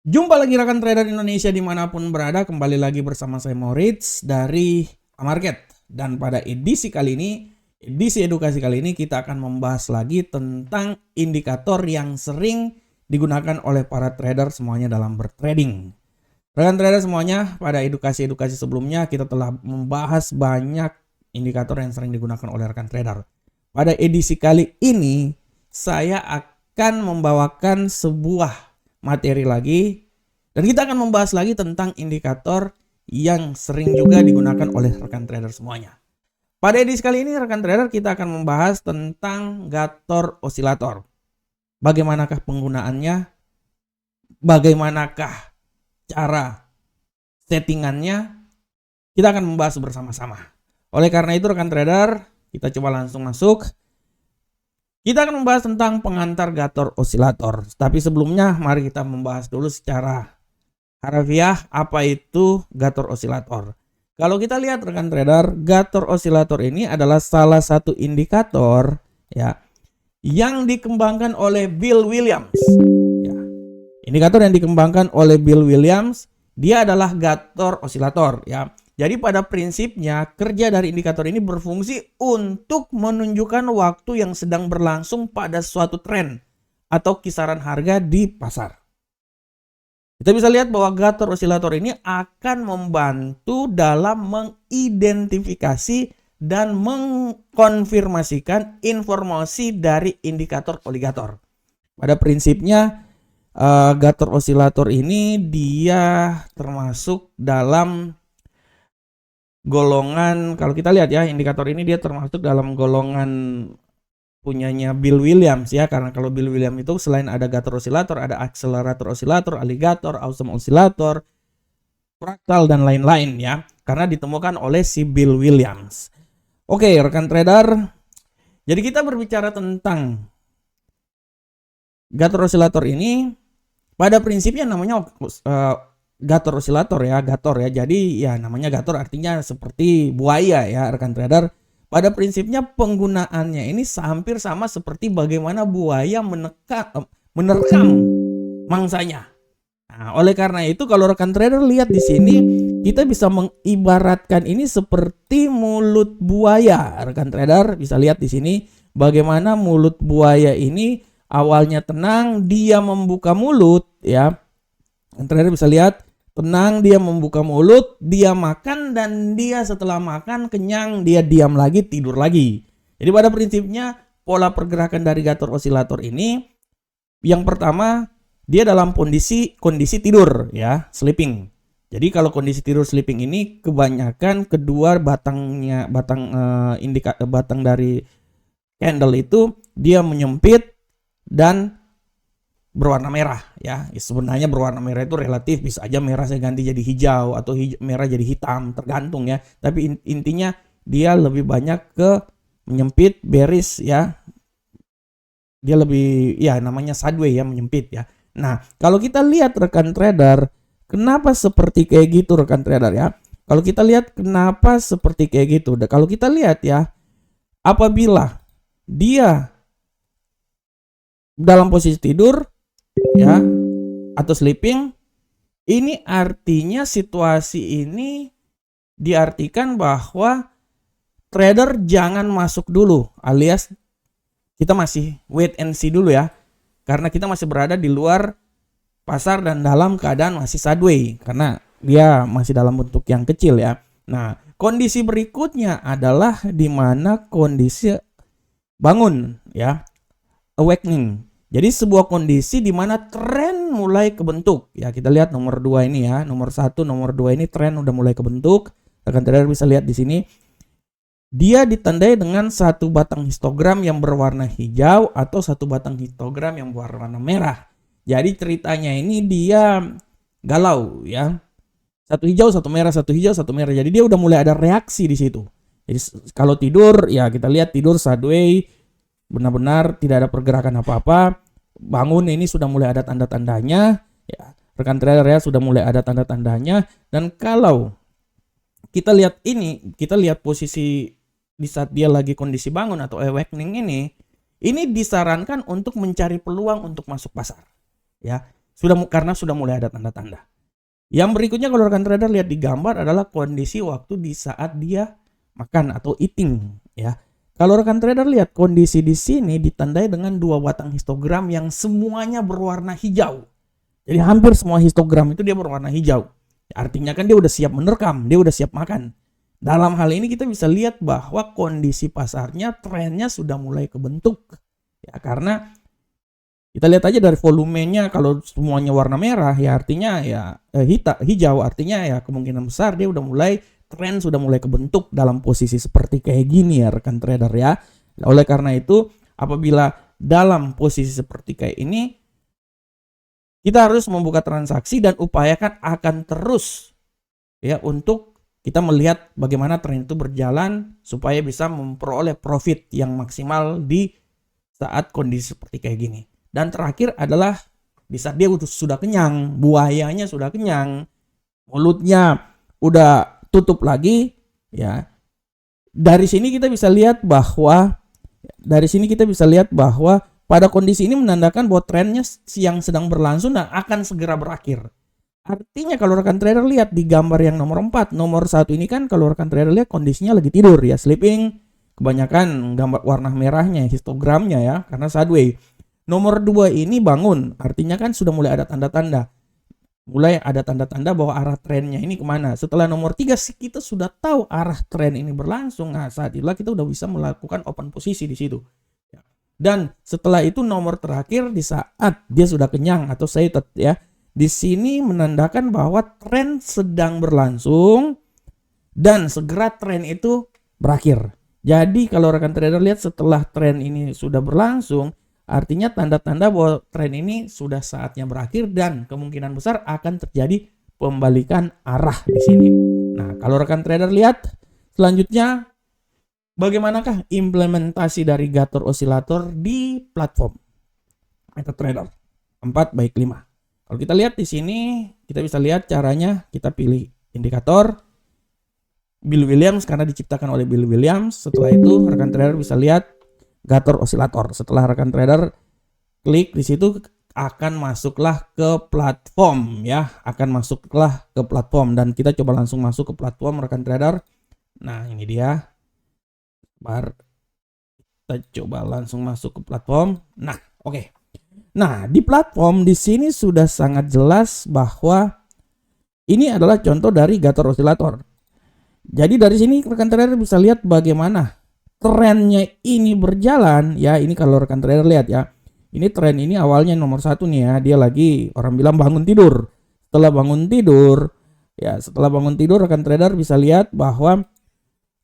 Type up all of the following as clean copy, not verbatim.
Jumpa lagi rekan trader Indonesia dimanapun berada, kembali lagi bersama saya Moritz dari Market. Dan pada edisi kali ini, edisi edukasi kali ini kita akan membahas lagi tentang indikator yang sering digunakan oleh para trader semuanya dalam bertrading. Rekan trader semuanya, pada edukasi-edukasi sebelumnya kita telah membahas banyak indikator yang sering digunakan oleh rekan trader. Pada edisi kali ini, saya akan membawakan sebuah materi lagi dan kita akan membahas lagi tentang indikator yang sering juga digunakan oleh rekan trader semuanya. Pada edisi kali ini rekan trader kita akan membahas tentang Gator Osilator. Bagaimanakah penggunaannya? Bagaimanakah cara settingannya? Kita akan membahas bersama-sama. Oleh karena itu rekan trader, kita coba langsung masuk. Kita akan membahas tentang pengantar Gator Osilator. Tapi sebelumnya mari kita membahas dulu secara harfiah apa itu Gator Osilator. Kalau kita lihat rekan trader, Gator Osilator ini adalah salah satu indikator ya yang dikembangkan oleh Bill Williams. Ya. Indikator yang dikembangkan oleh Bill Williams, dia adalah Gator Osilator ya. Jadi pada prinsipnya kerja dari indikator ini berfungsi untuk menunjukkan waktu yang sedang berlangsung pada suatu tren atau kisaran harga di pasar. Kita bisa lihat bahwa Gator Osilator ini akan membantu dalam mengidentifikasi dan mengkonfirmasikan informasi dari indikator oligator. Pada prinsipnya Gator Osilator ini dia termasuk dalam golongan, kalau kita lihat ya, indikator ini dia termasuk dalam golongan punyanya Bill Williams ya, karena kalau Bill Williams itu selain ada Gator Osilator, ada akselerator osilator, aligator, awesome osilator, fraktal dan lain-lain ya, karena ditemukan oleh si Bill Williams. Oke rekan trader, jadi kita berbicara tentang Gator Osilator ini, pada prinsipnya namanya Gator Osilator ya, Gator ya. Jadi ya namanya Gator artinya seperti buaya ya rekan trader. Pada prinsipnya penggunaannya ini hampir sama seperti bagaimana buaya menerkam mangsanya. Nah, oleh karena itu kalau rekan trader lihat di sini, kita bisa mengibaratkan ini seperti mulut buaya. Rekan trader bisa lihat di sini bagaimana mulut buaya ini awalnya tenang, dia membuka mulut ya. Rekan trader bisa lihat tenang, dia membuka mulut, dia makan, dan dia setelah makan kenyang, dia diam lagi, tidur lagi. Jadi pada prinsipnya pola pergerakan dari Gator Osilator ini, yang pertama dia dalam kondisi tidur ya, sleeping. Jadi kalau kondisi tidur sleeping ini kebanyakan kedua batang dari candle itu dia menyempit dan berwarna merah ya. Sebenarnya berwarna merah itu relatif, bisa aja merah saya ganti jadi hijau atau merah jadi hitam, tergantung ya. Tapi intinya dia lebih banyak ke menyempit, bearish ya. Dia lebih ya namanya sideways ya, menyempit ya. Nah, kalau kita lihat rekan trader, kenapa seperti kayak gitu rekan trader ya? Kalau kita lihat kenapa seperti kayak gitu. Kalau kita lihat ya, apabila dia dalam posisi tidur ya atau sleeping, ini artinya situasi ini diartikan bahwa trader jangan masuk dulu, alias kita masih wait and see dulu ya, karena kita masih berada di luar pasar dan dalam keadaan masih sideways karena dia masih dalam bentuk yang kecil ya. Nah, kondisi berikutnya adalah di mana kondisi bangun ya, awakening. Jadi sebuah kondisi di mana tren mulai kebentuk. Ya kita lihat nomor 2 ini ya, nomor 1, nomor 2 ini tren udah mulai kebentuk. Rekan trader bisa lihat di sini. Dia ditandai dengan satu batang histogram yang berwarna hijau atau satu batang histogram yang berwarna merah. Jadi ceritanya ini dia galau ya. Satu hijau, satu merah, satu hijau, satu merah. Jadi dia udah mulai ada reaksi di situ. Jadi kalau tidur ya kita lihat tidur sideways, benar-benar tidak ada pergerakan apa-apa. Bangun ini sudah mulai ada tanda-tandanya ya, rekan trader ya, sudah mulai ada tanda-tandanya. Dan kalau kita lihat ini, kita lihat posisi di saat dia lagi kondisi bangun atau awakening ini disarankan untuk mencari peluang untuk masuk pasar ya. Karena sudah mulai ada tanda-tanda. Yang berikutnya kalau rekan trader lihat di gambar adalah kondisi waktu di saat dia makan atau eating ya. Kalau rekan trader lihat kondisi di sini ditandai dengan 2 batang histogram yang semuanya berwarna hijau. Jadi hampir semua histogram itu dia berwarna hijau. Artinya kan dia udah siap menerkam, dia udah siap makan. Dalam hal ini kita bisa lihat bahwa kondisi pasarnya, trennya sudah mulai kebentuk. Ya, karena kita lihat aja dari volumenya, kalau semuanya warna merah ya artinya ya hijau, artinya ya kemungkinan besar dia udah mulai, tren sudah mulai kebentuk dalam posisi seperti kayak gini ya rekan trader ya. Oleh karena itu apabila dalam posisi seperti kayak ini kita harus membuka transaksi dan upayakan akan terus ya untuk kita melihat bagaimana tren itu berjalan supaya bisa memperoleh profit yang maksimal di saat kondisi seperti kayak gini. Dan terakhir adalah di saat dia sudah kenyang, buayanya sudah kenyang, mulutnya udah tutup lagi ya. Dari sini kita bisa lihat bahwa pada kondisi ini menandakan bahwa trennya yang sedang berlangsung dan akan segera berakhir. Artinya kalau rekan trader lihat di gambar yang nomor 4, nomor 1 ini kan kalau rekan trader lihat kondisinya lagi tidur ya, sleeping, kebanyakan gambar warna merahnya histogramnya ya karena sideways. Nomor 2 ini bangun, artinya kan sudah mulai ada tanda-tanda. Mulai ada tanda-tanda bahwa arah trennya ini kemana. Setelah nomor 3 kita sudah tahu arah tren ini berlangsung. Nah saat itulah kita udah bisa melakukan open posisi di situ. Dan setelah itu nomor terakhir di saat dia sudah kenyang atau sated ya. Di sini menandakan bahwa tren sedang berlangsung dan segera tren itu berakhir. Jadi kalau rekan trader lihat setelah tren ini sudah berlangsung, artinya tanda-tanda bahwa tren ini sudah saatnya berakhir dan kemungkinan besar akan terjadi pembalikan arah di sini. Nah, kalau rekan trader lihat selanjutnya bagaimanakah implementasi dari Gator Oscillator di platform MetaTrader 4/5. Kalau kita lihat di sini, kita bisa lihat caranya. Kita pilih indikator Bill Williams karena diciptakan oleh Bill Williams. Setelah itu rekan trader bisa lihat Gator Oscillator. Setelah rekan trader klik di situ akan masuklah ke platform ya, dan kita coba langsung masuk ke platform rekan trader. Nah, ini dia. Kita coba langsung masuk ke platform. Nah, oke. Nah, di platform di sini sudah sangat jelas bahwa ini adalah contoh dari Gator Oscillator. Jadi dari sini rekan trader bisa lihat bagaimana trennya ini berjalan ya. Ini kalau rekan trader lihat ya, ini tren ini awalnya nomor 1 nih ya, dia lagi orang bilang bangun tidur. Setelah bangun tidur rekan trader bisa lihat bahwa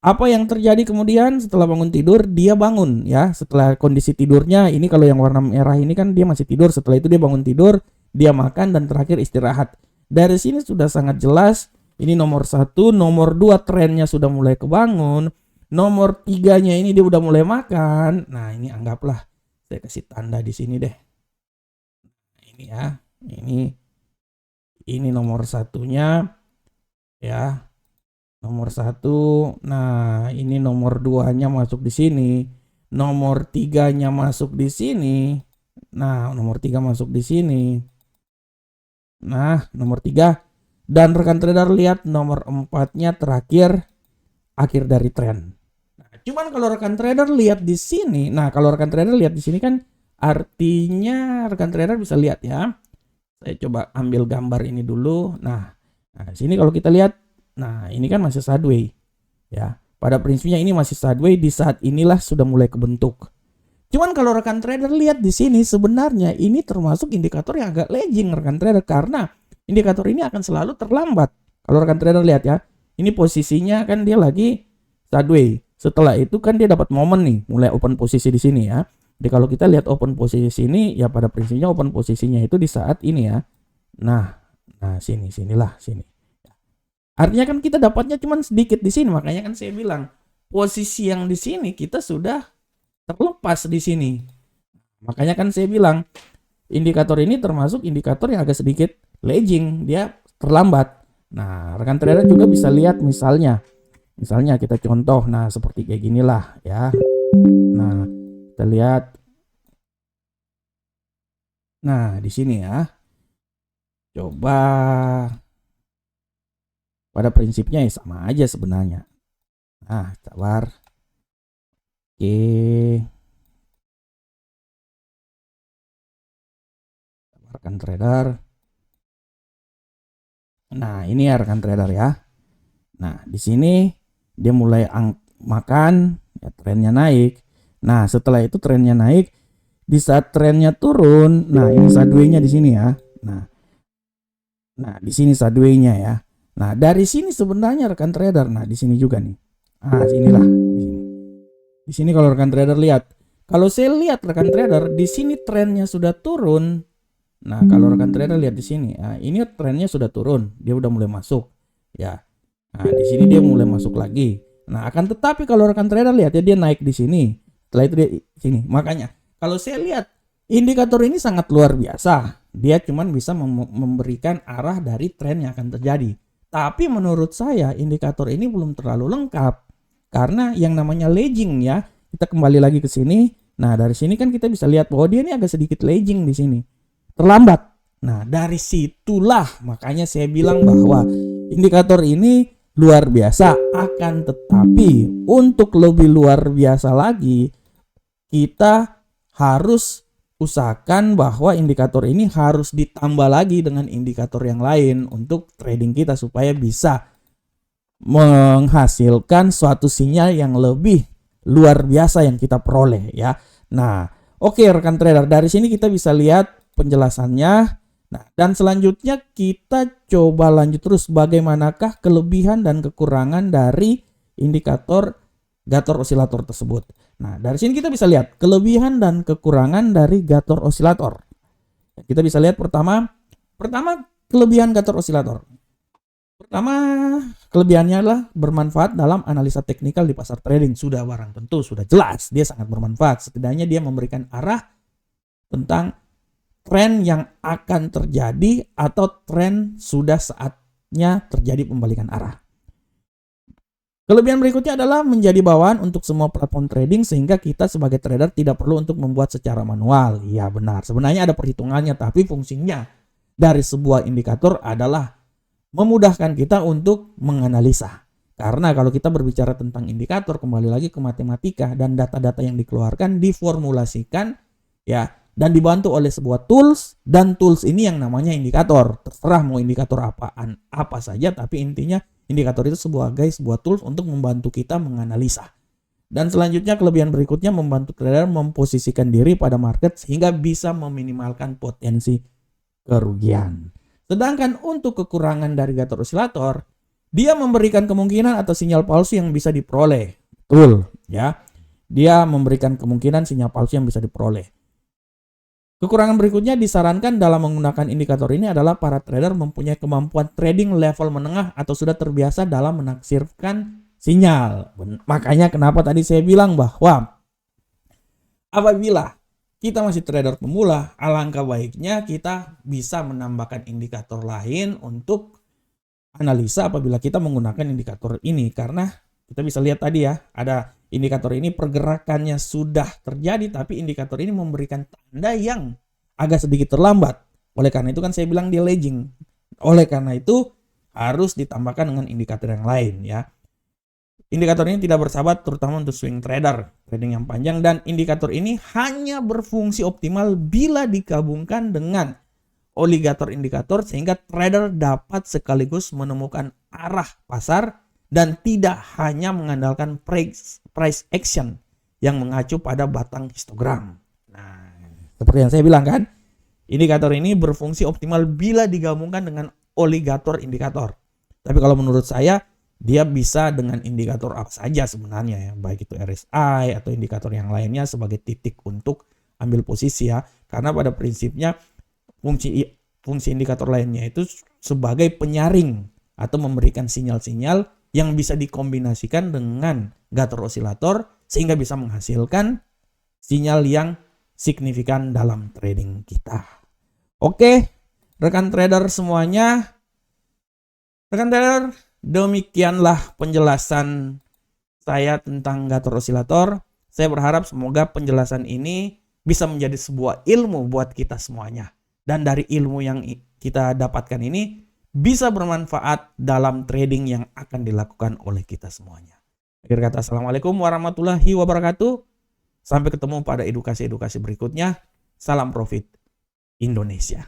apa yang terjadi kemudian setelah bangun tidur, dia bangun ya. Setelah kondisi tidurnya ini kalau yang warna merah ini kan dia masih tidur, setelah itu dia bangun tidur, dia makan dan terakhir istirahat. Dari sini sudah sangat jelas ini nomor 1, nomor 2 trennya sudah mulai kebangun. Nomor 3-nya ini dia udah mulai makan. Nah, ini anggaplah saya kasih tanda di sini deh. Ini ya. Ini nomor 1-nya ya. Nomor 1. Nah, ini nomor 2-nya masuk di sini. Nomor 3-nya masuk di sini. Nah, nomor 3 masuk di sini. Nah, nomor 3. Dan rekan trader lihat nomor 4-nya terakhir akhir dari tren. Cuman kalau rekan trader lihat di sini, kan artinya rekan trader bisa lihat ya. Saya coba ambil gambar ini dulu. Nah, di sini kalau kita lihat, nah ini kan masih sideways ya. Pada prinsipnya ini masih sideways, di saat inilah sudah mulai kebentuk. Cuman kalau rekan trader lihat di sini sebenarnya ini termasuk indikator yang agak lagging rekan trader karena indikator ini akan selalu terlambat. Kalau rekan trader lihat ya, ini posisinya kan dia lagi sideways. Setelah itu kan dia dapat momen nih, mulai open posisi di sini ya. Jadi kalau kita lihat open posisi sini ya pada prinsipnya open posisinya itu di saat ini ya. Nah sinilah. Artinya kan kita dapatnya cuma sedikit di sini, makanya kan saya bilang posisi yang di sini kita sudah terlepas di sini. Makanya kan saya bilang indikator ini termasuk indikator yang agak sedikit lagging, dia terlambat. Nah, rekan trader juga bisa lihat misalnya kita contoh, nah seperti kayak ginilah ya. Nah, kita lihat. Nah, di sini ya. Coba pada prinsipnya ya sama aja sebenarnya. Nah, sabar. Oke. Rekan trader. Nah, ini ya rekan trader ya. Nah, di sini dia mulai makan, ya trennya naik. Nah, setelah itu trennya naik, di saat trennya turun, nah ini sideways-nya di sini ya. Nah, di sini sideways-nya ya. Nah, dari sini sebenarnya rekan trader, nah di sini juga nih. Ah, sinilah di sini. Di sini kalau rekan trader lihat, kalau saya lihat rekan trader di sini trennya sudah turun. Nah, kalau rekan trader lihat di sini, nah, ini trennya sudah turun, dia udah mulai masuk, ya. Nah, di sini dia mulai masuk lagi. Nah, akan tetapi kalau rekan trader lihat ya dia naik di sini. Setelah itu dia sini. Makanya kalau saya lihat indikator ini sangat luar biasa. Dia cuman bisa memberikan arah dari tren yang akan terjadi. Tapi menurut saya indikator ini belum terlalu lengkap. Karena yang namanya lagging ya, kita kembali lagi ke sini. Nah, dari sini kan kita bisa lihat bahwa dia ini agak sedikit lagging di sini. Terlambat. Nah, dari situlah makanya saya bilang bahwa indikator ini luar biasa. Akan tetapi untuk lebih luar biasa lagi, kita harus usahakan bahwa indikator ini harus ditambah lagi dengan indikator yang lain untuk trading kita supaya bisa menghasilkan suatu sinyal yang lebih luar biasa yang kita peroleh ya. Nah, oke rekan trader, dari sini kita bisa lihat penjelasannya. Nah, dan selanjutnya kita coba lanjut terus bagaimanakah kelebihan dan kekurangan dari indikator Gator osilator tersebut. Nah, dari sini kita bisa lihat kelebihan dan kekurangan dari Gator osilator. Kita bisa lihat pertama kelebihan Gator osilator. Pertama, kelebihannya adalah bermanfaat dalam analisa teknikal di pasar trading. Sudah barang tentu, sudah jelas dia sangat bermanfaat. Setidaknya dia memberikan arah tentang tren yang akan terjadi atau tren sudah saatnya terjadi pembalikan arah. Kelebihan berikutnya adalah menjadi bawaan untuk semua platform trading sehingga kita sebagai trader tidak perlu untuk membuat secara manual. Ya benar, sebenarnya ada perhitungannya, tapi fungsinya dari sebuah indikator adalah memudahkan kita untuk menganalisa. Karena kalau kita berbicara tentang indikator, kembali lagi ke matematika dan data-data yang dikeluarkan diformulasikan ya dan dibantu oleh sebuah tools, dan tools ini yang namanya indikator. Terserah mau indikator apaan, apa saja, tapi intinya indikator itu sebuah tools untuk membantu kita menganalisa. Dan selanjutnya kelebihan berikutnya membantu trader memposisikan diri pada market sehingga bisa meminimalkan potensi kerugian. Sedangkan untuk kekurangan dari Gator osilator, dia memberikan kemungkinan atau sinyal palsu yang bisa diperoleh. Betul, ya. Dia memberikan kemungkinan sinyal palsu yang bisa diperoleh. Kekurangan berikutnya disarankan dalam menggunakan indikator ini adalah para trader mempunyai kemampuan trading level menengah atau sudah terbiasa dalam menafsirkan sinyal. Makanya kenapa tadi saya bilang bahwa apabila kita masih trader pemula, alangkah baiknya kita bisa menambahkan indikator lain untuk analisa apabila kita menggunakan indikator ini. Karena kita bisa lihat tadi ya, ada indikator ini pergerakannya sudah terjadi, tapi indikator ini memberikan tanda yang agak sedikit terlambat. Oleh karena itu kan saya bilang dia lagging. Oleh karena itu harus ditambahkan dengan indikator yang lain ya. Indikator ini tidak bersahabat terutama untuk swing trader, trading yang panjang, dan indikator ini hanya berfungsi optimal bila digabungkan dengan oligator indikator sehingga trader dapat sekaligus menemukan arah pasar dan tidak hanya mengandalkan price action yang mengacu pada batang histogram. Nah, seperti yang saya bilang kan, indikator ini berfungsi optimal bila digabungkan dengan oligator indikator. Tapi kalau menurut saya, dia bisa dengan indikator apa saja sebenarnya ya, baik itu RSI atau indikator yang lainnya sebagai titik untuk ambil posisi ya. Karena pada prinsipnya fungsi indikator lainnya itu sebagai penyaring atau memberikan sinyal-sinyal yang bisa dikombinasikan dengan Gator osilator sehingga bisa menghasilkan sinyal yang signifikan dalam trading kita. Oke, rekan trader semuanya. Rekan trader, demikianlah penjelasan saya tentang Gator osilator. Saya berharap semoga penjelasan ini bisa menjadi sebuah ilmu buat kita semuanya. Dan dari ilmu yang kita dapatkan ini bisa bermanfaat dalam trading yang akan dilakukan oleh kita semuanya. Akhir kata, assalamualaikum warahmatullahi wabarakatuh. Sampai ketemu pada edukasi-edukasi berikutnya. Salam profit Indonesia.